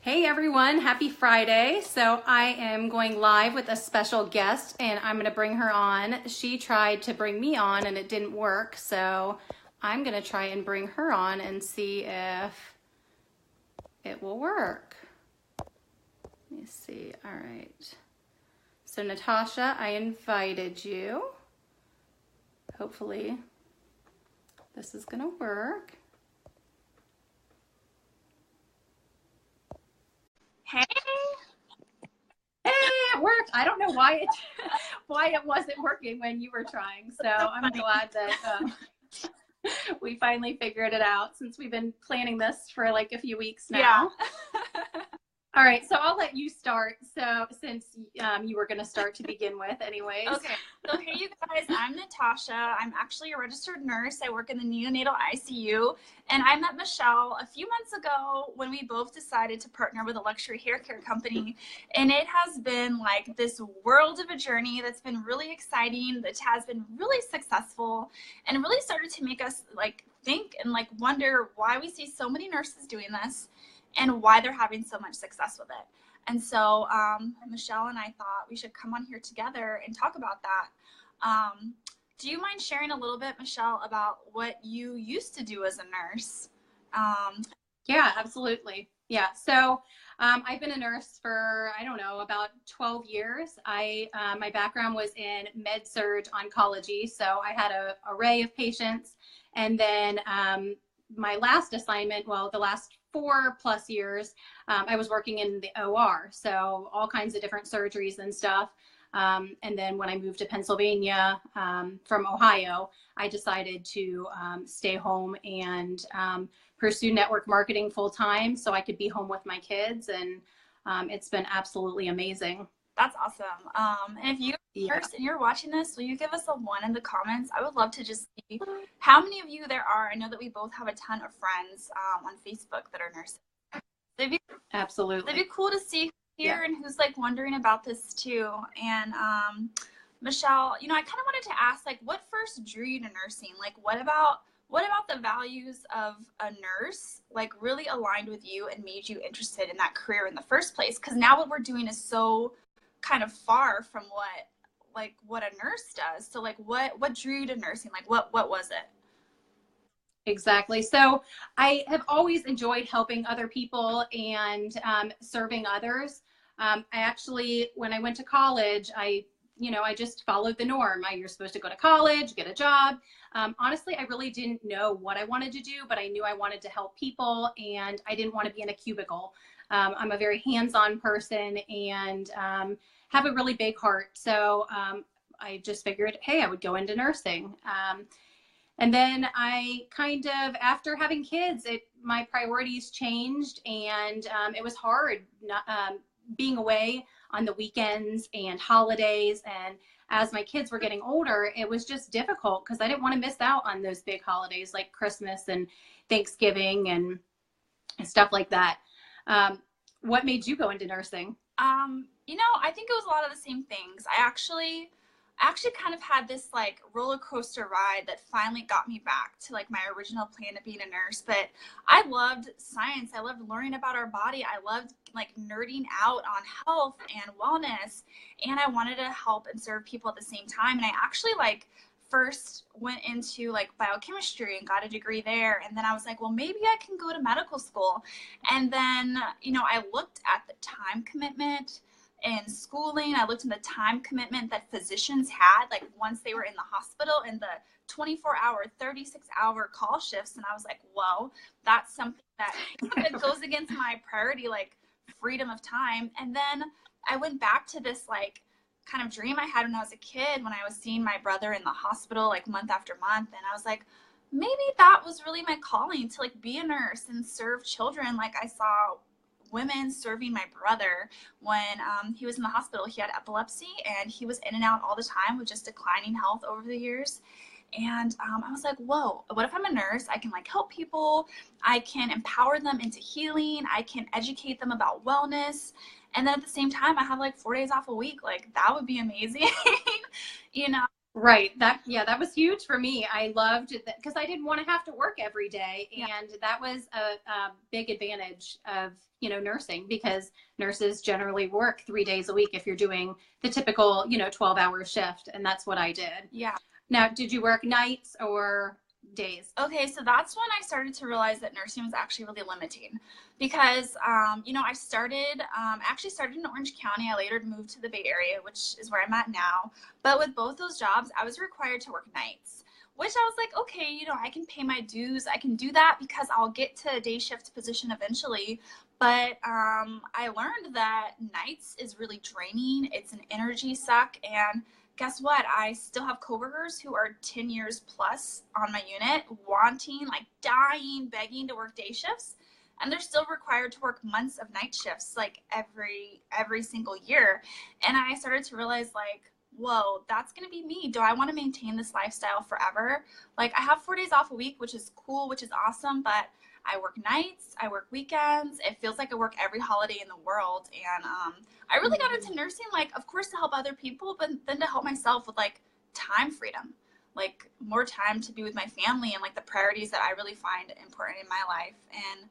Hey everyone, happy Friday. So I am going live with a special guest and I'm going to bring her on. She tried to bring me on and it didn't work. So I'm going to try and bring her on and see if it will work. Let me see. All right. So Natasha, I invited you. Hopefully this is going to work. Hey. Hey, it worked. I don't know why it wasn't working when you were trying. So I'm glad that we finally figured it out since we've been planning this for like a few weeks now. Yeah. All right, so I'll let you start. So since you were going to start to begin with anyways. Okay, so hey you guys, I'm Natasha. I'm actually a registered nurse. I work in the neonatal ICU, and I met Michelle a few months ago when we both decided to partner with a luxury hair care company, and it has been like this world of a journey that's been really exciting, that has been really successful, and really started to make us like think and like wonder why we see so many nurses doing this and why they're having so much success with it. And so Michelle and I thought we should come on here together and talk about that. Do you mind sharing a little bit, Michelle, about what you used to do as a nurse? Yeah, absolutely. Yeah. So I've been a nurse for, I don't know, about 12 years. My background was in med-surg oncology. So I had an array of patients. And then my last assignment, well, the last 4+ years, I was working in the OR. So all kinds of different surgeries and stuff. And then when I moved to Pennsylvania from Ohio, I decided to stay home and pursue network marketing full time so I could be home with my kids. And it's been absolutely amazing. That's awesome. And if you and you're watching this, will you give us a 1 in the comments? I would love to just see how many of you there are. I know that we both have a ton of friends on Facebook that are nurses. Absolutely. It'd be cool to see here and who's like wondering about this too. And Michelle, you know, I kind of wanted to ask, like, what first drew you to nursing? Like, what about the values of a nurse like really aligned with you and made you interested in that career in the first place? Because now what we're doing is so kind of far from what a nurse does. So like what drew you to nursing? Like what was it? Exactly. So I have always enjoyed helping other people and serving others. I actually, when I went to college, I just followed the norm. You're supposed to go to college, get a job. Honestly, I really didn't know what I wanted to do, but I knew I wanted to help people and I didn't want to be in a cubicle. I'm a very hands-on person and have a really big heart. So I just figured, hey, I would go into nursing. And then I kind of, after having kids, my priorities changed and it was hard being away on the weekends and holidays. And as my kids were getting older, it was just difficult because I didn't want to miss out on those big holidays like Christmas and Thanksgiving and stuff like that. What made you go into nursing? You know, I think it was a lot of the same things. I actually kind of had this like roller coaster ride that finally got me back to like my original plan of being a nurse. But I loved science. I loved learning about our body. I loved like nerding out on health and wellness. And I wanted to help and serve people at the same time. And I actually like first went into like biochemistry and got a degree there. And then I was like, well, maybe I can go to medical school. And then, you know, I looked at the time commitment in schooling. I looked at the time commitment that physicians had, like once they were in the hospital, and the 24-hour, 36-hour call shifts. And I was like, whoa, that's something that goes against my priority, like freedom of time. And then I went back to this like kind of dream I had when I was a kid, when I was seeing my brother in the hospital like month after month. And I was like, maybe that was really my calling, to like be a nurse and serve children. Like I saw women serving my brother when he was in the hospital. He had epilepsy and he was in and out all the time with just declining health over the years. And I was like, whoa, what if I'm a nurse? I can like help people. I can empower them into healing. I can educate them about wellness. And then at the same time, I have like 4 days off a week. Like that would be amazing. You know? Right. That was huge for me. I loved it because I didn't want to have to work every day. Yeah. And that was a big advantage of, nursing, because nurses generally work 3 days a week if you're doing the typical, 12-hour shift. And that's what I did. Yeah. Now, did you work nights or days? Okay, so that's when I started to realize that nursing was actually really limiting because, I actually started in Orange County. I later moved to the Bay Area, which is where I'm at now. But with both those jobs, I was required to work nights, which I was like, okay, I can pay my dues. I can do that because I'll get to a day shift position eventually. But I learned that nights is really draining. It's an energy suck. And guess what? I still have coworkers who are 10 years plus on my unit, wanting, like dying, begging to work day shifts. And they're still required to work months of night shifts, like every single year. And I started to realize, like, whoa, that's going to be me. Do I want to maintain this lifestyle forever? Like, I have 4 days off a week, which is cool, which is awesome. But I work nights, I work weekends. It feels like I work every holiday in the world. And I really got into nursing, like, of course, to help other people, but then to help myself with, like, time freedom, like more time to be with my family and, like, the priorities that I really find important in my life. And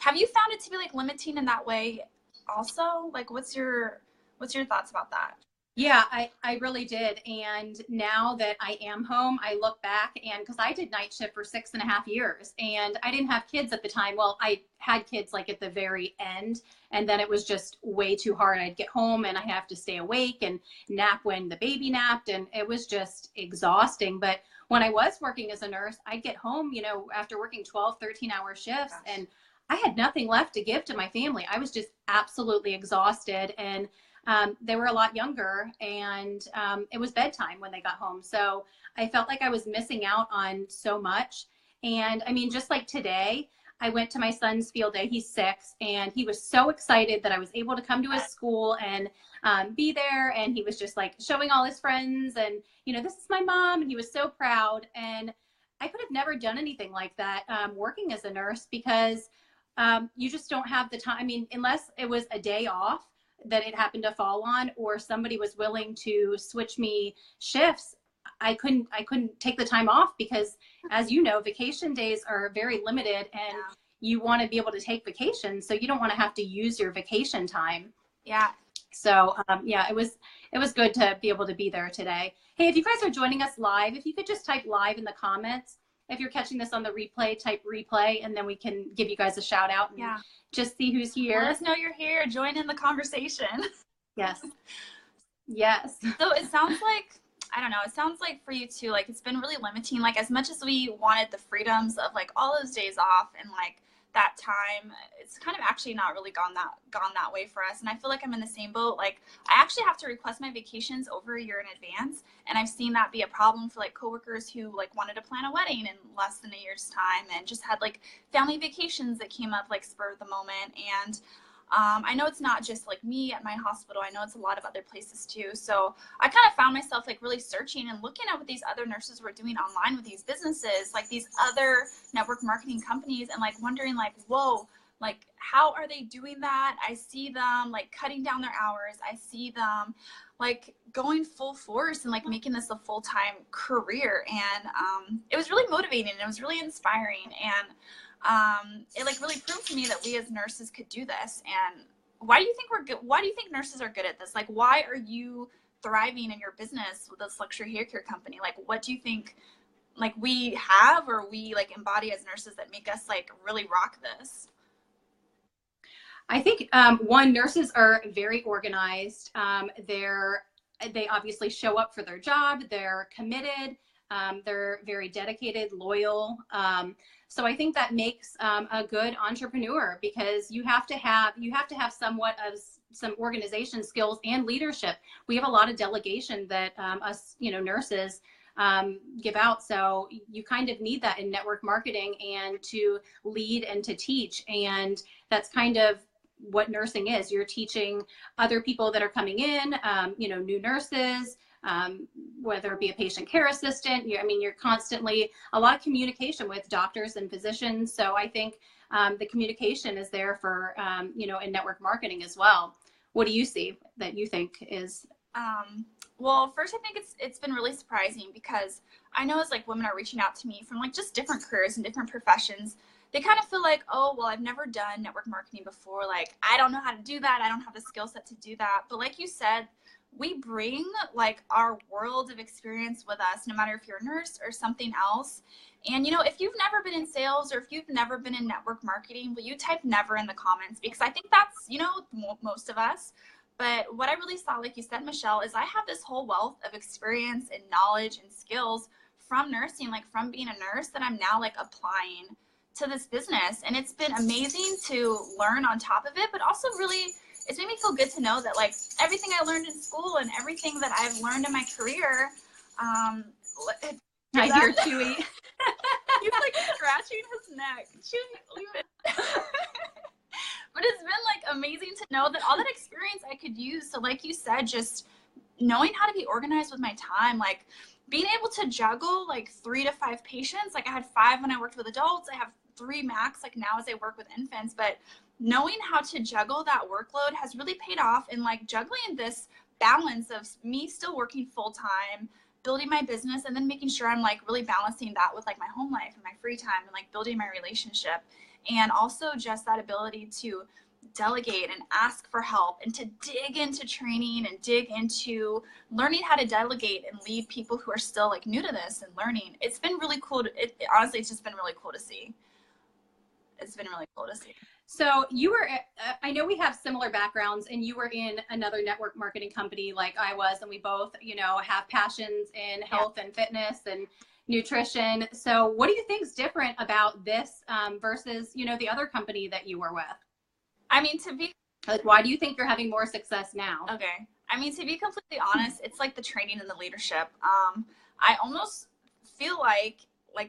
have you found it to be, like, limiting in that way also? Like, what's your thoughts about that? Yeah, I really did. And now that I am home, I look back, and because I did night shift for 6.5 years and I didn't have kids at the time. Well, I had kids like at the very end, and then it was just way too hard. I'd get home and I have to stay awake and nap when the baby napped, and it was just exhausting. But when I was working as a nurse, I'd get home, after working 12, 13-hour shifts, and I had nothing left to give to my family. I was just absolutely exhausted. And they were a lot younger, and it was bedtime when they got home. So I felt like I was missing out on so much. And I mean, just like today, I went to my son's field day. He's 6, and he was so excited that I was able to come to his school and be there. And he was just like showing all his friends, and, this is my mom. And he was so proud. And I could have never done anything like that working as a nurse, because you just don't have the time. I mean, unless it was a day off that it happened to fall on, or somebody was willing to switch me shifts, I couldn't take the time off, because, as you know, vacation days are very limited, and you want to be able to take vacation, so you don't want to have to use your vacation time. Yeah. So it was good to be able to be there today. Hey, if you guys are joining us live, if you could just type live in the comments. If you're catching this on the replay, type replay, and then we can give you guys a shout out and just see who's here. Let us know you're here. Join in the conversation. Yes. Yes. So it sounds like, I don't know, it sounds like for you too, like, it's been really limiting. Like, as much as we wanted the freedoms of, like, all those days off and, like, that time, it's kind of actually not really gone that way for us. And I feel like I'm in the same boat. Like, I actually have to request my vacations over a year in advance, and I've seen that be a problem for, like, coworkers who, like, wanted to plan a wedding in less than a year's time and just had, like, family vacations that came up, like, spur of the moment. And I know it's not just, like, me at my hospital. I know it's a lot of other places too. So I kind of found myself, like, really searching and looking at what these other nurses were doing online with these businesses, like these other network marketing companies, and, like, wondering, like, whoa, like, how are they doing that? I see them, like, cutting down their hours. I see them, like, going full force and, like, making this a full-time career. And it was really motivating, and it was really inspiring. And it, like, really proved to me that we as nurses could do this. And why do you think we're good? Why do you think nurses are good at this? Like, why are you thriving in your business with this luxury hair care company? Like, what do you think, like, we have, or we, like, embody as nurses that make us, like, really rock this? I think one, nurses are very organized. They obviously show up for their job. They're committed. They're very dedicated, loyal. So I think that makes a good entrepreneur, because you have to have somewhat of some organization skills and leadership. We have a lot of delegation that us, nurses give out. So you kind of need that in network marketing, and to lead and to teach. And that's kind of what nursing is. You're teaching other people that are coming in, new nurses, whether it be a patient care assistant. You're constantly, a lot of communication with doctors and physicians. So I think the communication is there for, in network marketing as well. What do you see that you think is? Well, first, I think it's been really surprising because I know as like women are reaching out to me from like just different careers and different professions, they kind of feel like, oh, well, I've never done network marketing before. Like, I don't know how to do that. I don't have the skill set to do that. But like you said, we bring like our world of experience with us, no matter if you're a nurse or something else. And you know, if you've never been in sales or if you've never been in network marketing, will you type never in the comments? Because I think that's, you know, most of us. But what I really saw, like you said, Michelle, is I have this whole wealth of experience and knowledge and skills from nursing, like from being a nurse, that I'm now like applying to this business. And it's been amazing to learn on top of it, but also really, it's made me feel good to know that like everything I learned in school and everything that I've learned in my career, um, I hear Chewy. He's like scratching his neck. Chewy, leave it. But it's been like amazing to know that all that experience I could use. So like you said, just knowing how to be organized with my time, like being able to juggle like 3 to 5 patients. Like I had 5 when I worked with adults. I have 3 max like now as I work with infants. But knowing how to juggle that workload has really paid off in like juggling this balance of me still working full time, building my business, and then making sure I'm like really balancing that with like my home life and my free time and like building my relationship. And also just that ability to delegate and ask for help and to dig into training and dig into learning how to delegate and lead people who are still like new to this and learning. It's been really cool. Honestly, it's just been really cool to see. It's been really cool to see. So you were, I know we have similar backgrounds, and you were in another network marketing company like I was, and we both, you know, have passions in health and fitness and nutrition. So what do you think is different about this versus, you know, the other company that you were with? I mean, to be like, why do you think you're having more success now? Okay. I mean, to be completely honest, it's like the training and the leadership. I almost feel like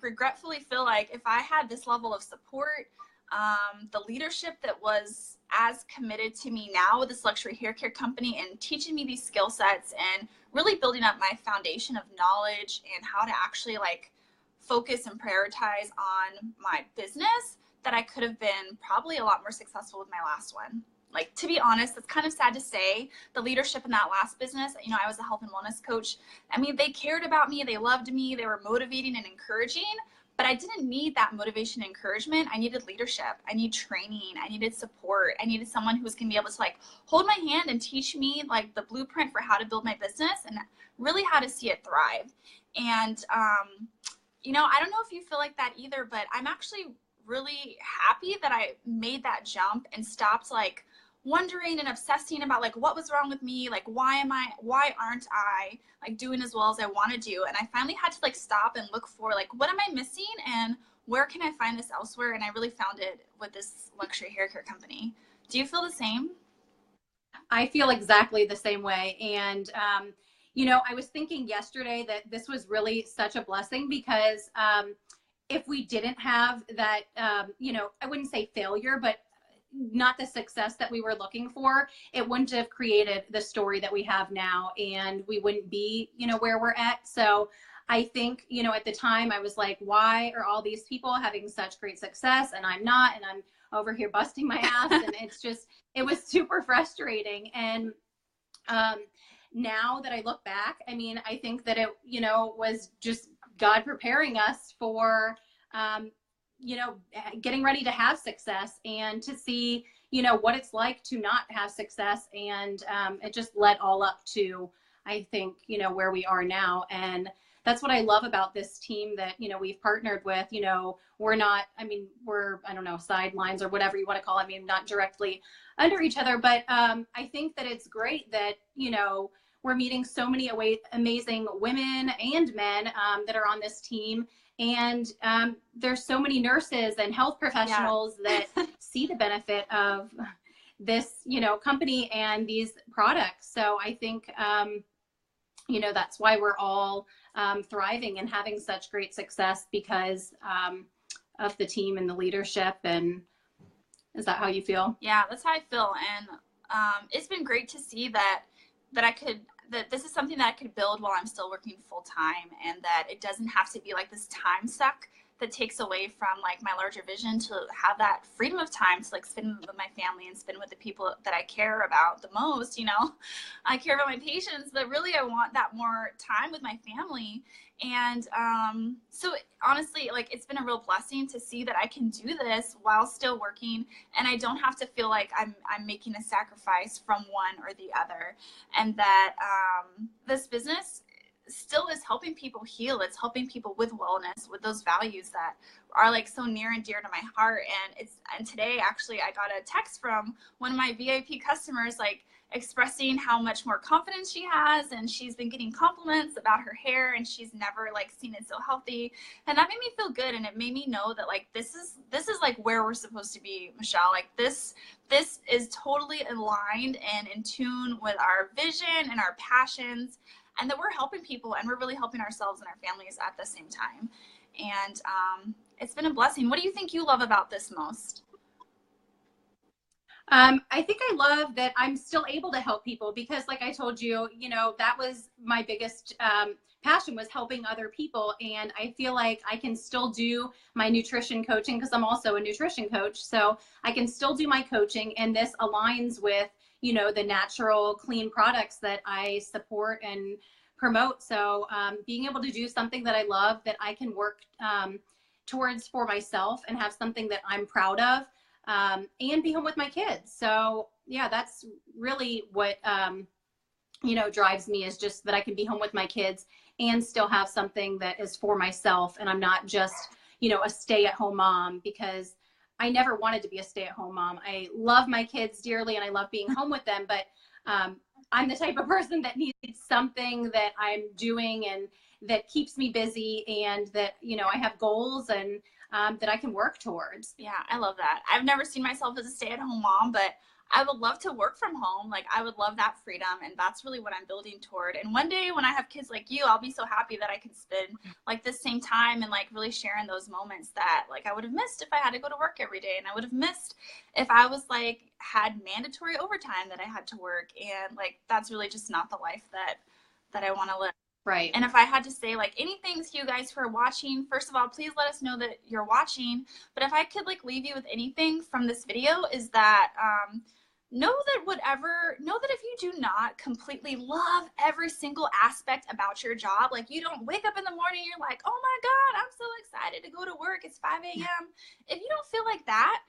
regretfully feel like if I had this level of support, the leadership that was as committed to me now with this luxury hair care company and teaching me these skill sets and really building up my foundation of knowledge and how to actually like focus and prioritize on my business, that I could have been probably a lot more successful with my last one. Like, to be honest, it's kind of sad to say, the leadership in that last business, you know, I was a health and wellness coach. I mean, they cared about me, they loved me, they were motivating and encouraging, but I didn't need that motivation and encouragement. I needed leadership. I need training. I needed support. I needed someone who was going to be able to like hold my hand and teach me like the blueprint for how to build my business and really how to see it thrive. And, you know, I don't know if you feel like that either, but I'm actually really happy that I made that jump and stopped like wondering and obsessing about like what was wrong with me, like why aren't I like doing as well as I want to do. And I finally had to like stop and look for like what am I missing and where can I find this elsewhere. And I really found it with this luxury hair care company. Do you feel the same? I feel exactly the same way. And you know, I was thinking yesterday that this was really such a blessing because if we didn't have that, you know, I wouldn't say failure, but not the success that we were looking for, it wouldn't have created the story that we have now, and we wouldn't be, you know, where we're at. So I think, you know, at the time I was like, why are all these people having such great success and I'm not, and I'm over here busting my ass. And it's just, it was super frustrating. And now that I look back, I mean, I think that it, you know, was just God preparing us for, you know, getting ready to have success and to see, you know, what it's like to not have success. And it just led all up to, I think, you know, where we are now. And that's what I love about this team that, you know, we've partnered with. You know, we're not, I mean, we're, I don't know, sidelines or whatever you want to call it. I mean, not directly under each other, but I think that it's great that, you know, we're meeting so many amazing women and men that are on this team. And there's so many nurses and health professionals that see the benefit of this, you know, company and these products. So I think, you know, that's why we're all thriving and having such great success because of the team and the leadership. And is that how you feel? Yeah, that's how I feel. And it's been great to see that this is something that I could build while I'm still working full time, and that it doesn't have to be like this time suck that takes away from like my larger vision to have that freedom of time to like spend with my family and spend with the people that I care about the most. You know, I care about my patients, but really I want that more time with my family. And so honestly, like it's been a real blessing to see that I can do this while still working, and I don't have to feel like I'm making a sacrifice from one or the other, and that this business still is helping people heal. It's helping people with wellness, with those values that are like so near and dear to my heart. And today actually I got a text from one of my VIP customers, like expressing how much more confidence she has, and she's been getting compliments about her hair, and she's never like seen it so healthy, and that made me feel good. And it made me know that like this is like where we're supposed to be, Michelle. Like this is totally aligned and in tune with our vision and our passions, and that we're helping people and we're really helping ourselves and our families at the same time. And it's been a blessing. What do you think you love about this most? I think I love that I'm still able to help people because, like I told you, you know, that was my biggest passion, was helping other people. And I feel like I can still do my nutrition coaching because I'm also a nutrition coach. So I can still do my coaching, and this aligns with, you know, the natural, clean products that I support and promote. So being able to do something that I love, that I can work towards for myself and have something that I'm proud of, and be home with my kids. So yeah, that's really what, you know, drives me, is just that I can be home with my kids and still have something that is for myself. And I'm not just, you know, a stay-at-home mom, because I never wanted to be a stay-at-home mom. I love my kids dearly and I love being home with them, but I'm the type of person that needs something that I'm doing and that keeps me busy, and that, you know, I have goals and that I can work towards. Yeah, I love that. I've never seen myself as a stay-at-home mom, but I would love to work from home. Like I would love that freedom, and that's really what I'm building toward. And one day when I have kids like you, I'll be so happy that I can spend like the same time and like really sharing those moments that like I would have missed if I had to go to work every day, and I would have missed if I was like had mandatory overtime that I had to work. And like that's really just not the life that I want to live. Right. And if I had to say like anything to you guys who are watching, first of all, please let us know that you're watching. But if I could like leave you with anything from this video, is that know that if you do not completely love every single aspect about your job, like you don't wake up in the morning, you're like, oh my God, I'm so excited to go to work. It's 5 a.m. If you don't feel like that,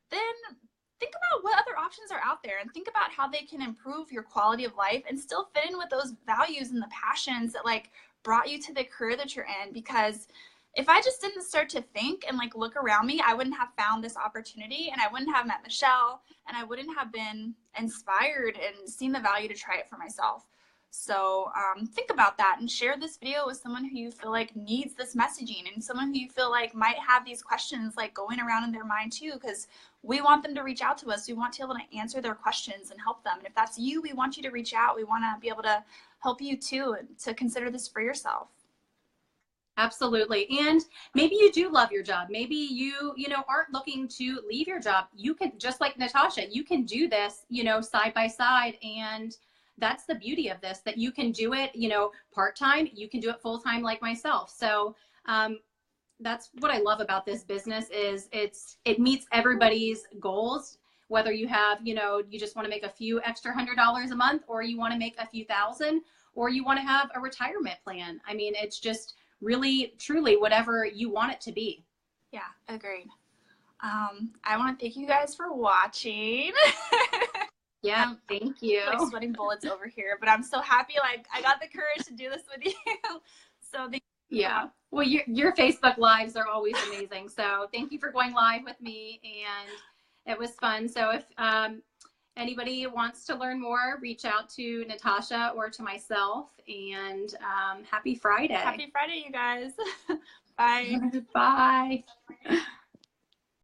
then think about what other options are out there, and think about how they can improve your quality of life and still fit in with those values and the passions that like brought you to the career that you're in. Because if I just didn't start to think and like look around me, I wouldn't have found this opportunity, and I wouldn't have met Michelle, and I wouldn't have been inspired and seen the value to try it for myself. So think about that and share this video with someone who you feel like needs this messaging, and someone who you feel like might have these questions like going around in their mind too, because we want them to reach out to us. We want to be able to answer their questions and help them. And if that's you, we want you to reach out. We want to be able to help you too, and to consider this for yourself. Absolutely. And maybe you do love your job. Maybe you know, aren't looking to leave your job. You can, just like Natasha, you can do this, you know, side by side. And that's the beauty of this, that you can do it, you know, part-time, you can do it full-time like myself. So that's what I love about this business, is it meets everybody's goals, whether you have, you know, you just want to make a few extra $100 a month, or you want to make a few thousand, or you want to have a retirement plan. I mean, it's just really, truly whatever you want it to be. Yeah, agreed. I want to thank you guys for watching. Yeah, thank you. Like sweating bullets over here, but I'm so happy like I got the courage to do this with you. So thank you. Yeah. Well, your Facebook lives are always amazing. So thank you for going live with me, and it was fun. So if anybody wants to learn more, reach out to Natasha or to myself, and happy Friday. Happy Friday, you guys. Bye. Bye.